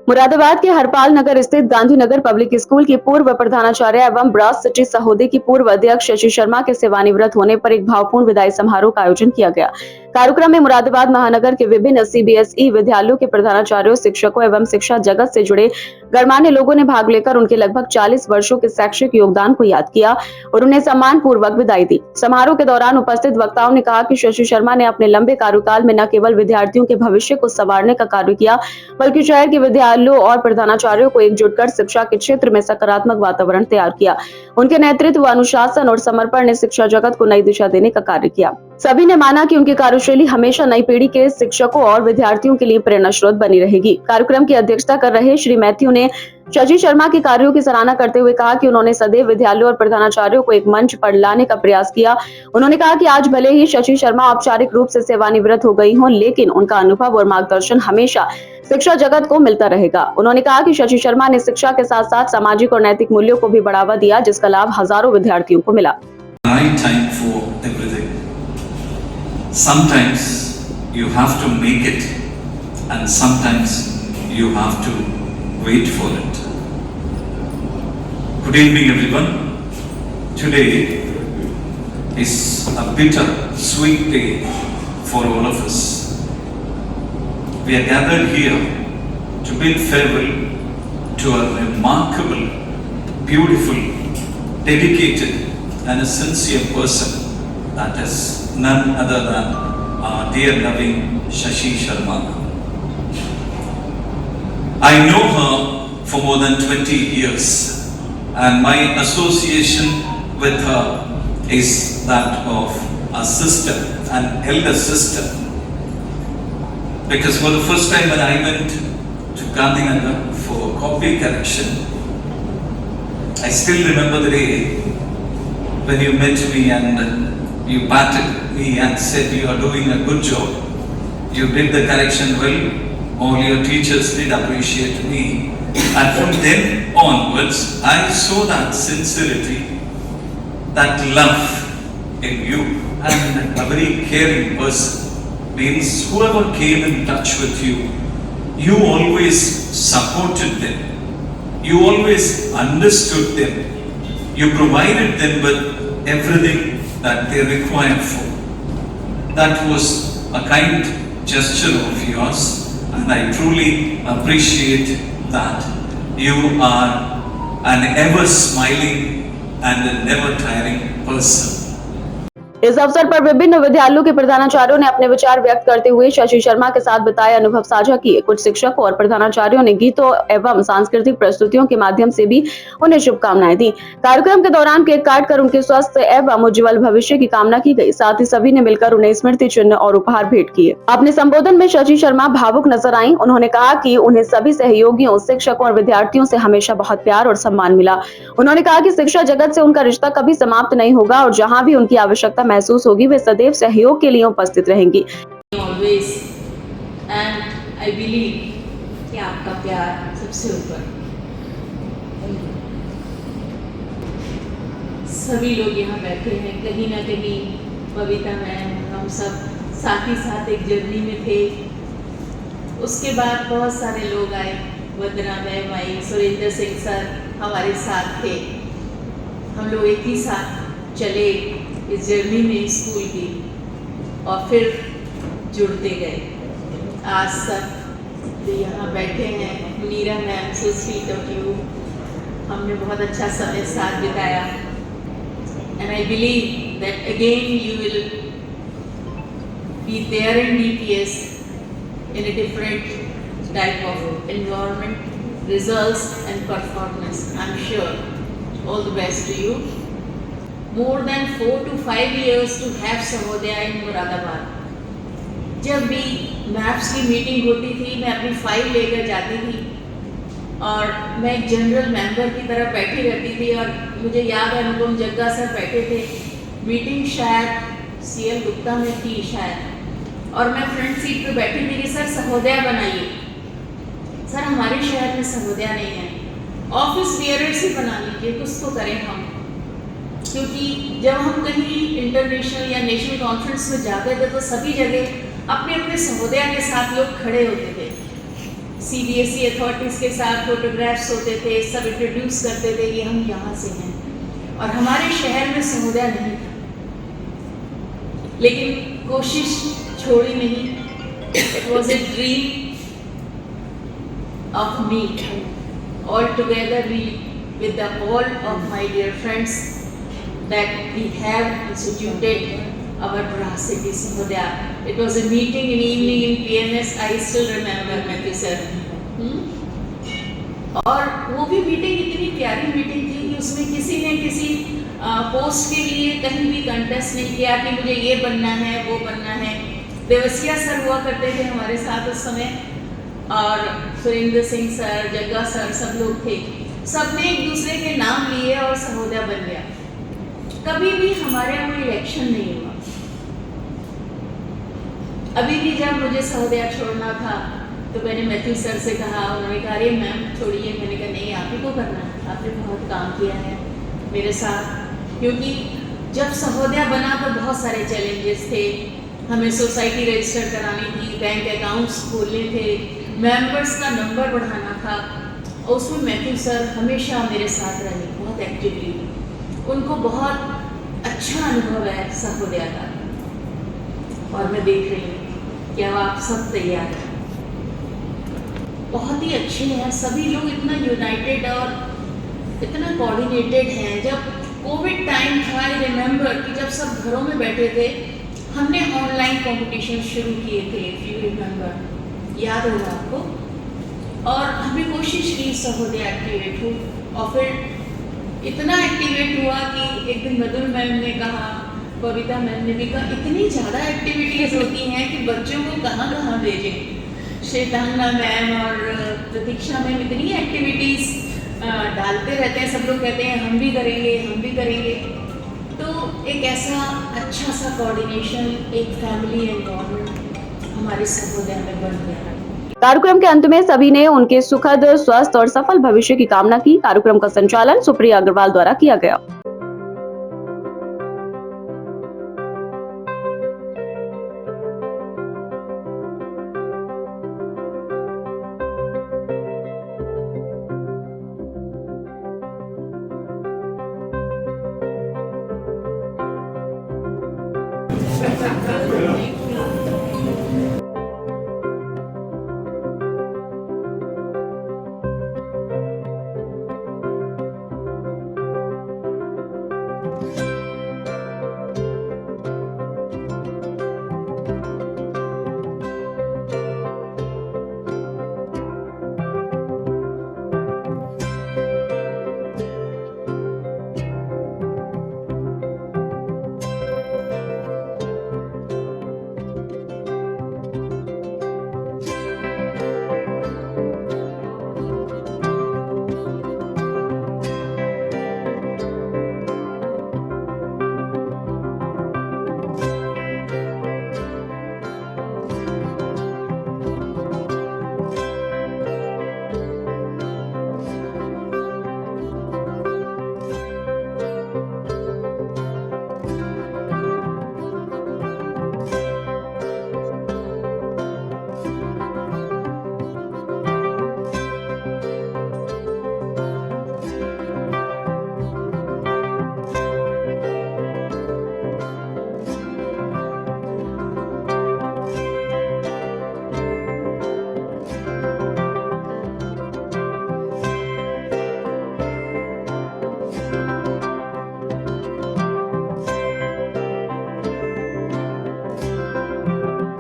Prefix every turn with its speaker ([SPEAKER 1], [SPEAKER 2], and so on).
[SPEAKER 1] मुरादाबाद के हरपाल नगर स्थित Gandhinagar public school की पूर्व प्रधानाचार्य एवं ब्रास सिटी सहोदे की पूर्व अध्यक्ष शशि शर्मा के सेवानिवृत्त होने पर एक भावपूर्ण विदाई समारोह का आयोजन किया गया। कार्यक्रम में मुरादाबाद महानगर के विभिन्न सीबीएसई विद्यालयों के प्रधानाचार्यों, शिक्षकों एवं शिक्षा जगत से जुड़े गणमान्य लोगों ने भाग लेकर उनके लगभग 40 वर्षों के शैक्षिक योगदान को याद किया और उन्हें सम्मान पूर्वक विदाई दी। समारोह के दौरान उपस्थित वक्ताओं ने कहा कि शशि शर्मा ने अपने लंबे कार्यकाल में न केवल विद्यार्थियों के भविष्य को संवारने का कार्य किया, बल्कि शहर के विद्यालयों और प्रधानाचार्यों को एकजुट कर शिक्षा के क्षेत्र में सकारात्मक वातावरण तैयार किया। उनके नेतृत्व, अनुशासन और समर्पण ने शिक्षा जगत को नई दिशा देने का कार्य किया। सभी ने माना कि उनकी कार्यशैली हमेशा नई पीढ़ी के शिक्षकों और विद्यार्थियों के लिए प्रेरणा स्रोत बनी रहेगी। कार्यक्रम की अध्यक्षता कर रहे श्री मैथ्यू ने शशि शर्मा के कार्यों की सराहना करते हुए कहा कि उन्होंने सदैव विद्यालयों और प्रधानाचार्यों को एक मंच पर लाने का प्रयास किया। उन्होंने कहा कि आज भले ही शशि शर्मा औपचारिक रूप से सेवानिवृत्त हो गई हों, लेकिन उनका अनुभव और मार्गदर्शन हमेशा शिक्षा जगत को मिलता रहेगा। उन्होंने कहा कि शशि शर्मा ने शिक्षा के साथ साथ सामाजिक और नैतिक मूल्यों को भी बढ़ावा दिया, जिसका लाभ हजारों विद्यार्थियों को मिला।
[SPEAKER 2] Sometimes you have to make it and sometimes you have to wait for it. Good evening everyone. Today is a bitter sweet day for all of us. We are gathered here to bid farewell to a remarkable, beautiful, dedicated and a sincere person, that is none other than our dear loving Shashi Sharma. I know her for more than 20 years and my association with her is that of a sister, an elder sister. Because for the first time when I went to Gandhinagar for copy correction, I still remember the day when you met me and you patted me and said you are doing a good job. You did the correction well. All your teachers did appreciate me. And from then onwards, I saw that sincerity, that love in you, and a very caring person. Means whoever came in touch with you, you always supported them. You always understood them. You provided them with everything that they require for. That was a kind gesture of yours and I truly appreciate that. You are an ever smiling and a never tiring person.
[SPEAKER 1] इस अवसर पर विभिन्न विद्यालयों के प्रधानाचार्यों ने अपने विचार व्यक्त करते हुए शशि शर्मा के साथ बताए अनुभव साझा किए। कुछ शिक्षकों और प्रधानाचार्यों ने गीतों एवं सांस्कृतिक प्रस्तुतियों के माध्यम से भी उन्हें शुभकामनाएं दी। कार्यक्रम के दौरान केक काटकर उनके स्वस्थ एवं उज्जवल भविष्य की कामना की गई। साथ ही सभी ने मिलकर उन्हें स्मृति चिन्ह और उपहार भेंट किए। अपने संबोधन में शशि शर्मा भावुक नजर आई। उन्होंने कहा कि उन्हें सभी सहयोगियों, शिक्षकों और विद्यार्थियों से हमेशा बहुत प्यार और सम्मान मिला। उन्होंने कहा कि शिक्षा जगत से उनका रिश्ता कभी समाप्त नहीं होगा और जहाँ भी उनकी आवश्यकता महसूस होगी वे सदैव सहयोग के लिए उपस्थित रहेंगी।
[SPEAKER 3] Always, and I believe कि आपका प्यार सबसे ऊपर। सभी लोग यहाँ बैठे हैं, कहीं ना कहीं बबीता मैम, हम सब साथ ही साथ एक जर्नी में थे। उसके बाद बहुत सारे लोग आए, वंदना मैम आई, सुरेंद्र सिंह सर हमारे साथ थे। हम लोग एक ही साथ चले इस जर्नी में स्कूल की और फिर जुड़ते गए। आज सब जो यहाँ बैठे हैं, Munira ma'am, so sweet of you, हमने बहुत अच्छा समय साथ बिताया। And I believe that again you will be there in DPS in a different type of environment, results and performance. I'm sure. All the best to you. More than 4 to 5 years to have Sahodaya in Muradabad. जब भी maps की meeting होती थी, मैं अपनी file लेकर जाती थी और मैं एक जनरल मेंबर की तरह बैठी रहती थी और मुझे याद है अनुपम जग्गा सर बैठे थे। मीटिंग शायद CL गुप्ता में थी शायद, और मैं फ्रंट सीट पे बैठी थी कि सर सहोदया बनाइए। सर हमारे शहर में सहोदया नहीं है, ऑफिस बियरर्स ही बना लीजिए, कुछ तो करें हम। क्योंकि जब हम कहीं इंटरनेशनल या नेशनल कॉन्फ्रेंस में जाते थे तो सभी जगह अपने अपने सहोदया के साथ लोग खड़े होते थे। CBSE अथॉरिटीज़ के साथ फोटोग्राफ्स होते थे, सब इंट्रोड्यूस करते थे कि हम यहाँ से हैं, और हमारे शहर में समुदाय नहीं था, लेकिन कोशिश छोड़ी नहीं। It was a dream of me all together we with the all of my dear friends that we have instituted our Brass City Sahodaya. It was a meeting in evening in PMS. I still remember, Matthew sir. और वो भी meeting इतनी प्यारी meeting थी कि उसमें किसी ने किसी पोस्ट के लिए कहीं भी कंटेस्ट नहीं किया कि मुझे ये बनना है वो बनना है। देवसिया सर हुआ करते थे हमारे साथ उस समय, और सुरेंद्र सिंह सर, जग्गा सर, सब लोग थे। सबने एक दूसरे के नाम लिए और सहोदया बन गया। कभी भी हमारे यहाँ इलेक्शन नहीं हुआ। अभी भी जब मुझे सहोदया छोड़ना था तो मैंने मैथ्यू सर से कहा, उन्होंने कहा अरे मैम छोड़िए। मैंने कहा नहीं, आप ही को करना है, आपने बहुत काम किया है मेरे साथ। क्योंकि जब सहोदया बना तो बहुत सारे चैलेंजेस थे। हमें सोसाइटी रजिस्टर करानी थी, बैंक अकाउंट्स खोलने थे, मेंबर्स का नंबर बढ़ाना था, और उसमें मैथ्यू सर हमेशा मेरे साथ रहे, बहुत एक्टिवली। उनको बहुत अच्छा अनुभव है सहोदया का, और मैं देख रही हूँ कि अब आप सब तैयार हैं, बहुत ही अच्छे हैं सभी लोग, इतना यूनाइटेड और इतना कोऑर्डिनेटेड हैं। जब कोविड टाइम था, आई रिमेंबर कि जब सब घरों में बैठे थे, हमने ऑनलाइन कॉम्पिटिशन शुरू किए थे, इफ यू रिमेंबर, याद होगा आपको। और हमने कोशिश की सहोदया एक्टिवेट हो, और फिर इतना एक्टिवेट हुआ कि एक दिन मधुर मैम ने कहा, कविता मैम ने भी कहा, इतनी ज़्यादा एक्टिविटीज़ होती हैं कि बच्चों को कहाँ कहाँ भेजें। श्वेतांगना मैम और प्रतीक्षा मैम इतनी एक्टिविटीज़ डालते रहते हैं, सब लोग कहते हैं हम भी करेंगे, हम भी करेंगे। तो एक ऐसा अच्छा सा कोऑर्डिनेशन, एक फैमिली एनवायरनमेंट हमारे सहोदया में बन गया।
[SPEAKER 1] कार्यक्रम के अंत में सभी ने उनके सुखद, स्वस्थ और सफल भविष्य की कामना की। कार्यक्रम का संचालन सुप्रिया अग्रवाल द्वारा किया गया।